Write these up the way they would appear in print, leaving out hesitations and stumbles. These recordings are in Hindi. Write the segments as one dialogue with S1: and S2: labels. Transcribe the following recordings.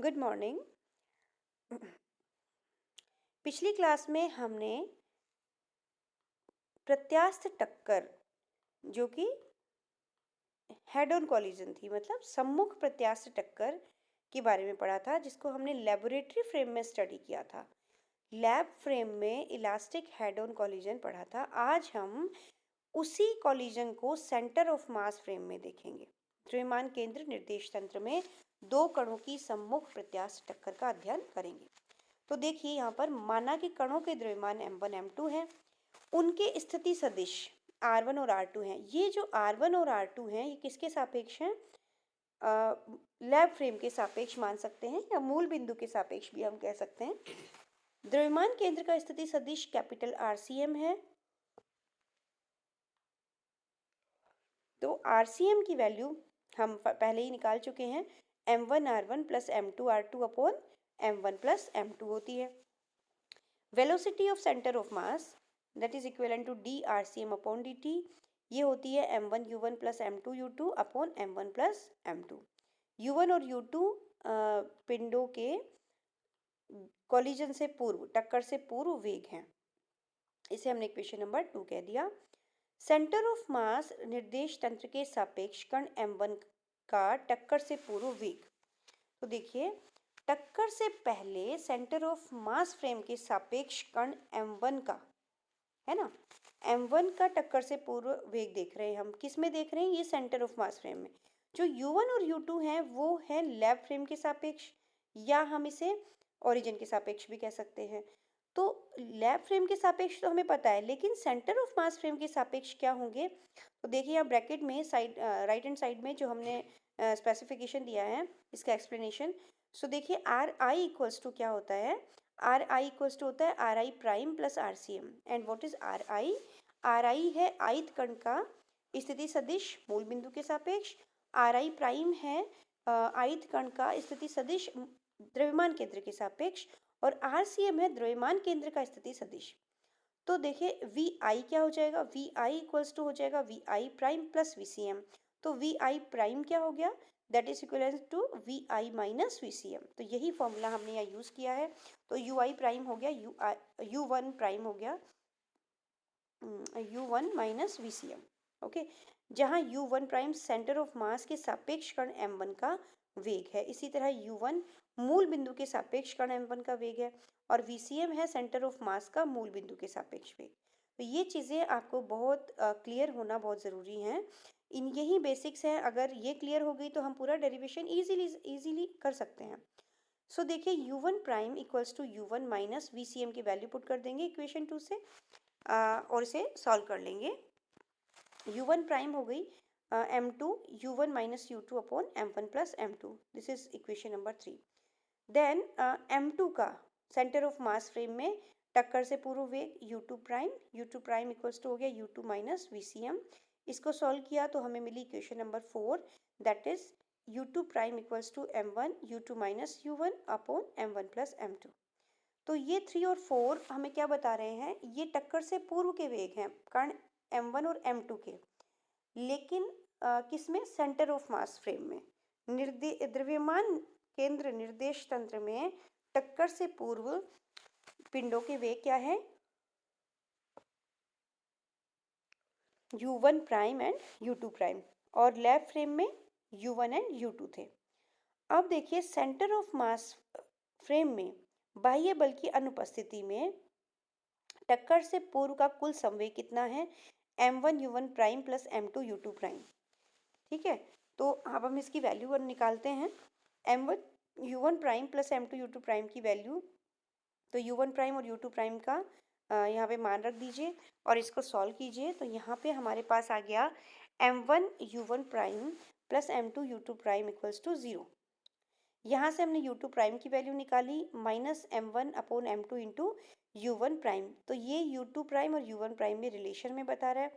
S1: Good morning. पिछली क्लास में हमने प्रत्यास्थ टक्कर जो कि हेड ऑन कॉलिजन थी, मतलब सम्मुख प्रत्यास्थ टक्कर के बारे में पढ़ा था, जिसको हमने लेबोरेटरी फ्रेम में स्टडी किया था। लैब फ्रेम में इलास्टिक हेड ऑन कॉलिजन पढ़ा था। आज हम उसी कॉलिजन को सेंटर ऑफ मास फ्रेम में देखेंगे। द्रव्यमान केंद्र निर्देश तंत्र में दो कणों की सम्मुख प्रत्यास्थ टक्कर का अध्ययन करेंगे। तो देखिए यहाँ पर माना कि कणों के द्रव्यमान m1 m2 हैं, उनके स्थिति सदिश r1 और r2 हैं। ये जो r1 और r2 हैं ये किसके सापेक्ष हैं? लैब फ्रेम के सापेक्ष मान सकते हैं या मूल बिंदु के सापेक्ष भी हम कह सकते हैं। द्रव्यमान केंद्र का स्थिति सदिश कैपिटल RCM है। तो RCM की वैल्यू हम पहले ही निकाल चुके हैं, m1 r1 plus m2 r2 upon m1 plus m2 होती है। Velocity of centre of mass that is equivalent to D RCM upon dt, ये होती है m1 u1 plus m2 u2 upon m1 plus m2। u1 और u2 पिंडों के कॉलिजन से पूर्व, टक्कर से पूर्व वेग हैं। इसे हमने इक्वेशन नंबर 2 कह दिया। सेंटर ऑफ मास निर्देश तंत्र के सापेक्ष कण m1 का टक्कर से पूर्व वेग। तो देखिए, टक्कर से पहले सेंटर ऑफ मास फ्रेम के सापेक्ष कण m1 का, है ना, m1 का टक्कर से पूर्व वेग देख रहे हैं हम। किस में देख रहे हैं? ये सेंटर ऑफ मास फ्रेम में। जो u1 और u2 हैं वो है लैब फ्रेम के सापेक्ष, या हम इसे ओरिजिन के सापेक्ष भी कह सकते हैं। तो लैब फ्रेम के सापेक्ष तो हमें पता है, लेकिन सेंटर ऑफ मास फ्रेम के सापेक्ष क्या होंगे? तो देखिए यहाँ ब्रैकेट में साइड राइट हैंड साइड में जो हमने स्पेसिफिकेशन दिया है, इसका एक्सप्लेनेशन। सो देखिए आर आई इक्वल्स टू क्या होता है? आर आई इक्वल्स टू होता है R I prime plus R C M. And what is R I? R I है ith कण का स्थिति सदिश मूल बिंदु के सापेक्ष। आर आई प्राइम है ith कण का स्थिति सदिश द्रव्यमान केंद्र के सापेक्ष। और RCM है द्रव्यमान केंद्र का स्थिति सदिश। तो देखिए VI क्या हो जाएगा? VI इक्वल्स टू हो जाएगा VI प्राइम प्लस VCM। तो VI प्राइम क्या हो गया? That is equal to VI minus VCM। तो यही फॉर्मूला हमने यहाँ यूज किया है। तो UI प्राइम हो गया U1 प्राइम हो गया U1 माइनस VCM। ओके, जहाँ U1 प्राइम सेंटर ऑफ मास के सापेक्ष कण m1 का वेग है, इसी तरह U1 मूल बिंदु के सापेक्ष कण m1 का वेग है, और VCM है सेंटर ऑफ मास का मूल बिंदु के सापेक्ष वेग। तो ये चीज़ें आपको बहुत क्लियर होना बहुत ज़रूरी है। इन यही बेसिक्स हैं, अगर ये क्लियर हो गई तो हम पूरा डेरिवेशन इजीली कर सकते हैं। सो देखिए U1 prime equals to U1 minus VCM की वैल्यू पुट कर देंगे इक्वेशन 2 से, और इसे सॉल्व कर लेंगे। U1 प्राइम हो गई m2 U1 minus U2 upon m1 plus m2। This is equation number 3। Then m2 का सेंटर ऑफ मास फ्रेम में टक्कर से पूर्व वेग U2 प्राइम इक्वल्स टू हो गया U2 माइनस VCM। इसको सॉल्व किया तो हमें मिली equation number 4, that is U2 prime equals to m1 U2 minus U1 upon m1 plus m2। तो ये 3 और 4 हमें क्या बता रहे हैं? ये टक्कर से पूर्व के वेग हैं कण m1 और m2 के, लेकिन किसमें? सेंटर ऑफ मास फ्रेम में। द्रव्यमान केंद्र निर्देश तंत्र में टक्कर से पूर्व पिंडों के वेग क्या है? U1 prime and U2 prime, और लैब फ्रेम में U1 एंड U2 थे। अब देखिए सेंटर ऑफ मास फ्रेम में बाह्य बल की अनुपस्थिति में टक्कर से पूर्व का कुल संवेग कितना है? m1 U1 prime plus m2 U2 prime. ठीक है, तो अब हम इसकी वैल्यू निकालते हैं। m1 U1 prime plus m2 U2 prime की वैल्यू, तो U1 प्राइम और U2 प्राइम का यहाँ पे मान रख दीजिए और इसको सॉल्व कीजिए। तो यहाँ पे हमारे पास आ गया m1 U1 prime plus m2 U2 prime equals to 0। यहाँ से हमने U2 प्राइम की वैल्यू निकाली minus m1 upon m2 into U1 prime. तो ये U2 प्राइम और U1 प्राइम में रिलेशन में बता रहा है।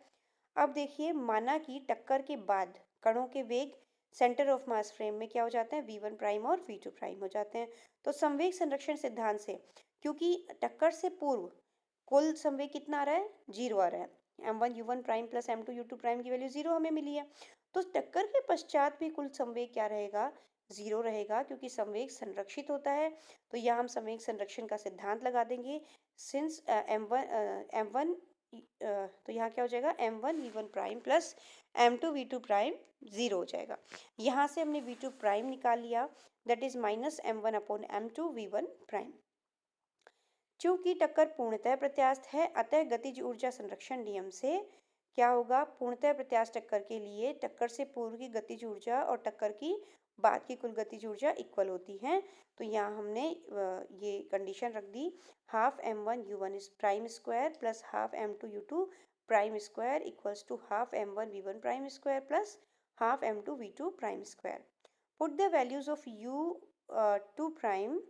S1: अब देखिए माना कि टक्कर के बाद कणों के वेग सेंटर ऑफ मास फ्रेम में क्या हो जाते हैं? V1 प्राइम और V2 प्राइम हो जाते हैं। तो संवेग संरक्षण सिद्धांत से, क्योंकि टक्कर से पूर्व कुल संवेग कितना आ रहा है? 0 आ रहा है। m1 U1 prime plus m2 U2 prime की वैल्यू 0 हमें मिली है। तो टक्कर के पश्चात भी कुल संवेग क्या रहेगा? 0 रहेगा क्योंकि संवेग संरक्षित होता है। तो यहाँ हम संवेग संरक्षण का सिद्धांत लगा देंगे। सिंस m1 तो यहाँ क्या हो जाएगा, m1 v1 prime plus m2 v2 prime 0 हो जाएगा। यहाँ से हमने v2 प्राइम निकाल लिया, that is minus m1 upon m2 v1 prime. चूंकि टक्कर पूर्णतः प्रत्यास्थ है, अतः गतिज ऊर्जा संरक्षण नियम से क्या होगा, पूर्णतः प्रत्यास्थ टक्कर के लिए टक्कर से पूर्व की गतिज ऊर्जा और टक्कर की बाद की कुल गतिज ऊर्जा इक्वल होती हैं। तो यहाँ हमने ये कंडीशन रख दी, half m1 u1 is prime square plus half m2 u2 prime square equals to half m1 v1 prime square plus half m2 v2 prime square. Put the values of u2 prime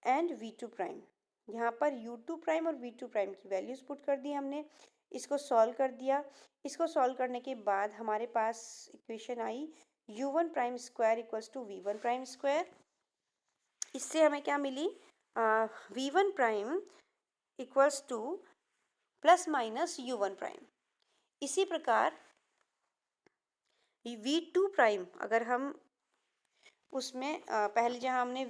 S1: and v2 prime. यहाँ पर u2 प्राइम और v2 प्राइम की वैल्यूज पुट कर दी हमने, इसको सॉल्व कर दिया। इसको सॉल्व करने के बाद हमारे पास इक्वेशन आई u1 prime square equals to v1 prime square. इससे हमें क्या मिली, v1 prime equals to plus minus u1 prime. इसी प्रकार v2 प्राइम, अगर हम उसमें पहले जहाँ हमने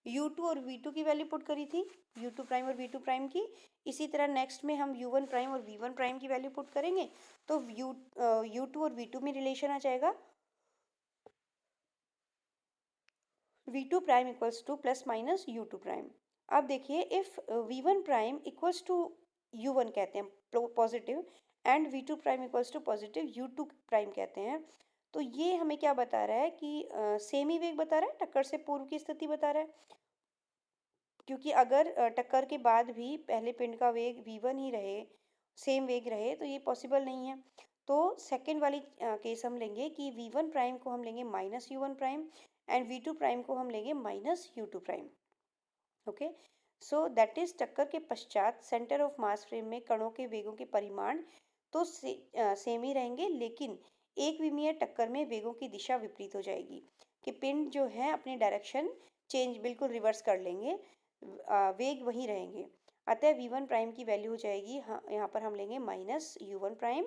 S1: u2 और v2 की वैल्यू पुट करी थी, u2 प्राइम और v2 प्राइम की, इसी तरह नेक्स्ट में हम u1 प्राइम और v1 प्राइम की वैल्यू पुट करेंगे। तो u2 और v2 में रिलेशन आ जाएगा v2 prime equals to plus minus u2 prime. अब देखिए, if v1 prime equals to u1 कहते हैं positive and v2 prime equals to positive u2 prime कहते हैं, तो ये हमें क्या बता रहा है कि सेम ही वेग बता रहा है, टक्कर से पूर्व की स्थिति बता रहा है। क्योंकि अगर टक्कर के बाद भी पहले पिंड का वेग v1 ही रहे, सेम वेग रहे, तो ये पॉसिबल नहीं है। तो सेकेंड वाली केस हम लेंगे कि v1 प्राइम को हम लेंगे minus u1 prime and v2 prime को हम लेंगे minus u2 prime. Okay, so that is टक्कर के पश्चात सेंटर ऑफ मास फ्रेम में कणों के वेगों के परिमाण तो सेम ही रहेंगे, लेकिन एक विमीय टक्कर में वेगों की दिशा विपरीत हो जाएगी कि पिंड जो है अपनी डायरेक्शन चेंज बिल्कुल रिवर्स कर लेंगे, वेग वही रहेंगे। अतः v1 प्राइम की वैल्यू हो जाएगी, हाँ यहाँ पर हम लेंगे माइनस u1 प्राइम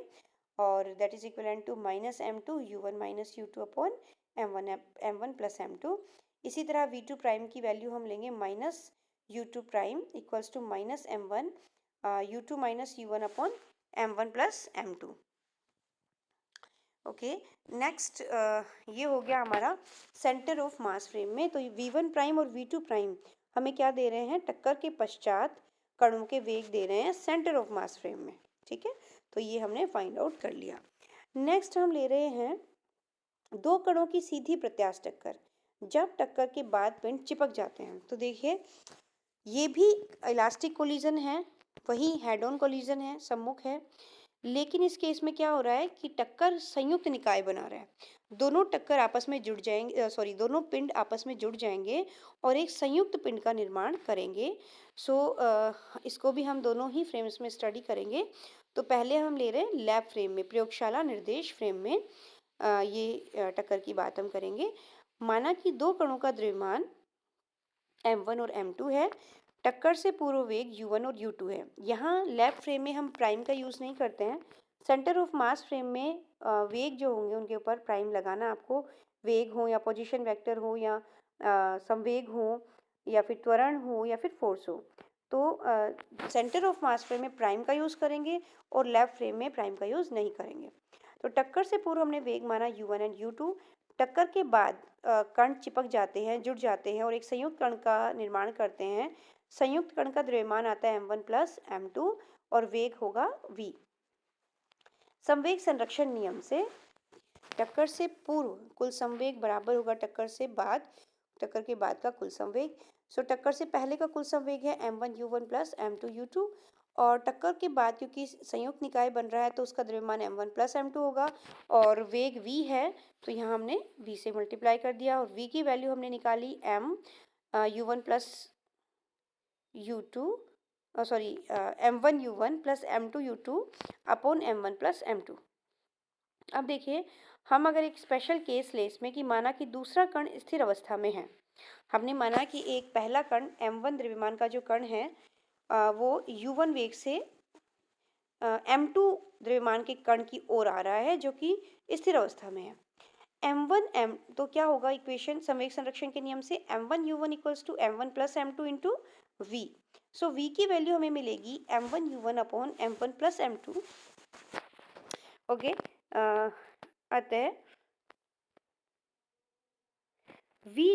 S1: और that is equivalent to minus m2 u1 minus u2 upon m1 plus m2। इसी तरह v2 प्राइम की वैल्यू हम लेंगे minus u2 prime equals to minus m1 u2 minus u1 upon m1 plus m2। Okay, next ये हो गया हमारा सेंटर ऑफ मास फ्रेम में। तो v1 प्राइम और v2 प्राइम हमें क्या दे रहे हैं, टक्कर के पश्चात कणों के वेग दे रहे हैं सेंटर ऑफ मास फ्रेम में। ठीक है, तो ये हमने फाइंड आउट कर लिया। नेक्स्ट हम ले रहे हैं दो कणों की सीधी प्रत्यास्थ टक्कर जब टक्कर के बाद पिंड चिपक जाते हैं। तो देखिए, ये भी इलास्टिक कोलिजन है, वही हेड ऑन कोलिजन है, सम्मुख है, लेकिन इस केस में क्या हो रहा है कि टक्कर संयुक्त निकाय बना रहा है। दोनों टक्कर आपस में जुड़ जाएंगे, दोनों पिंड आपस में जुड़ जाएंगे और एक संयुक्त पिंड का निर्माण करेंगे। इसको भी हम दोनों ही फ्रेम्स में स्टडी करेंगे। तो पहले हम ले रहे हैं लैब फ्रेम में, प्रयोगशाला निर्देश फ्रेम में ये टक्कर की बात हम करेंगे। माना कि दो कणों का द्रव्यमान m1 और m2 है, टक्कर से पूर्व वेग u1 और u2 है। यहाँ लैब फ्रेम में हम प्राइम का यूज़ नहीं करते हैं। सेंटर ऑफ मास फ्रेम में वेग जो होंगे उनके ऊपर प्राइम लगाना, आपको वेग हो या पोजीशन वेक्टर हो या संवेग हो या फिर त्वरण हो या फिर फोर्स हो, तो सेंटर ऑफ मास फ्रेम में प्राइम का यूज़ करेंगे और लैब फ्रेम में प्राइम का यूज़ नहीं करेंगे। तो टक्कर से पूर्व हमने वेग माना u1 एंड u2। टक्कर के बाद कण चिपक जाते हैं, जुड़ जाते हैं और एक संयुक्त कण का निर्माण करते हैं। संयुक्त कण का द्रव्यमान आता है m1 प्लस m2 और वेग होगा v। संवेग संरक्षण नियम से टक्कर से पूर्व कुल संवेग बराबर होगा टक्कर के बाद का कुल संवेग। सो टक्कर से पहले का कुल संवेग है m1 u1 plus m2 u2 और टक्कर के बाद क्योंकि संयुक्त निकाय बन रहा है तो उसका द्रव्यमान m1 प्लस m2 होगा और वेग v है, तो यहाँ हमने v से मल्टीप्लाई कर दिया और v की वैल्यू हमने निकाली m1 plus u2 m1 u1 plus m2 u2 upon m1 plus m2। अब देखिए, हम अगर एक स्पेशल केस ले इसमें कि माना कि दूसरा कण स्थिर अवस्था में है। हमने माना कि एक पहला कण m1 द्रव्यमान का जो कण है वो u1 वेग से m2 द्रव्यमान के कण की ओर आ रहा है जो कि स्थिर अवस्था में है। m1 m तो क्या होगा इक्वेशन संवेग संरक्षण के नियम से m1u1 equals to m1 plus m2 into v। So v की वैल्यू हमें मिलेगी m1u1 upon m1 plus m2। Okay, अतः v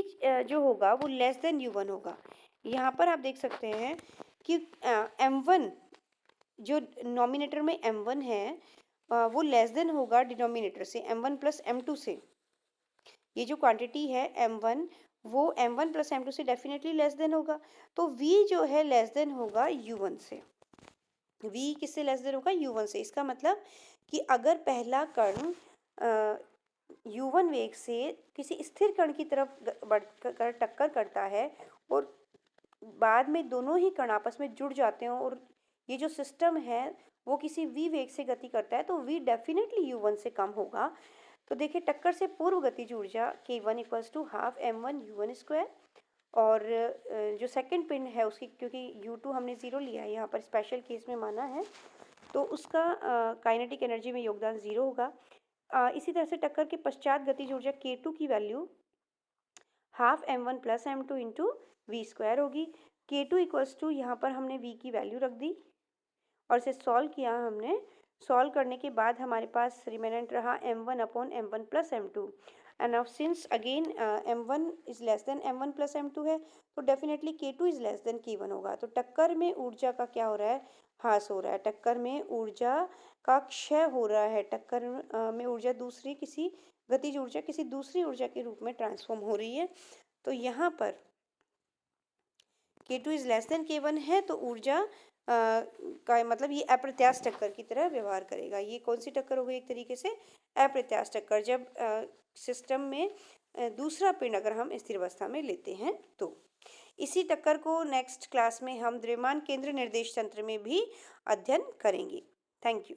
S1: जो होगा वो लेस देन u1 होगा। यहाँ पर आप देख सकते हैं कि m1 जो नॉमिनेटर में m1 है वो लेस देन होगा डिनोमिनेटर से m1 प्लस m2 से। ये जो क्वांटिटी है m1 वो m1 प्लस m2 से डेफिनेटली लेस देन होगा, तो v जो है लेस देन होगा u1 से। v किससे लेस देन होगा? u1 से। इसका मतलब कि अगर पहला कण u1 वेग से किसी स्थिर कण की तरफ बढ़कर टक्कर करता है और बाद में दोनों ही कण आपस में जुड़ जाते हैं और ये जो सिस्टम है वो किसी v वेग से गति करता है, तो v डेफिनेटली u1 से कम होगा। तो देखिए टक्कर से पूर्व गतिज ऊर्जा k1 equals to half m1 u1 square, और जो सेकंड पिंड है उसकी, क्योंकि u2 हमने ज़ीरो लिया है यहाँ पर स्पेशल केस में माना है, तो उसका काइनेटिक एनर्जी में योगदान ज़ीरो होगा। इसी तरह से टक्कर के पश्चात गतिज ऊर्जा k2 की value half m1 plus m2 into V square होगी। k2 इक्वल्स टू यहाँ पर हमने v की वैल्यू रख दी और इसे सॉल्व किया हमने। सॉल्व करने के बाद हमारे पास रिमेनेंट रहा m1 upon m1 plus m2। And now since again m1 is less than m1 plus m2 है, तो definitely k2 is less than k1 होगा। तो टक्कर में ऊर्जा का क्या हो रहा है? ह्रास हो रहा है। टक्कर में ऊर्जा का क्षय हो रहा है। टक्कर में ऊर्जा दूसरी किसी गतिज ऊर्जा किसी दूसरी ऊर्जा के रूप में ट्रांसफॉर्म हो रही है। तो यहाँ पर k2 is less than k1 है, तो ऊर्जा का मतलब ये अप्रत्यास्थ टक्कर की तरह व्यवहार करेगा। ये कौन सी टक्कर हो गई? एक तरीके से अप्रत्यास्थ टक्कर, जब सिस्टम में दूसरा पिंड अगर हम स्थिर अवस्था में लेते हैं तो। इसी टक्कर को नेक्स्ट क्लास में हम द्रव्यमान केंद्र निर्देश तंत्र में भी अध्ययन करेंगे। Thank you.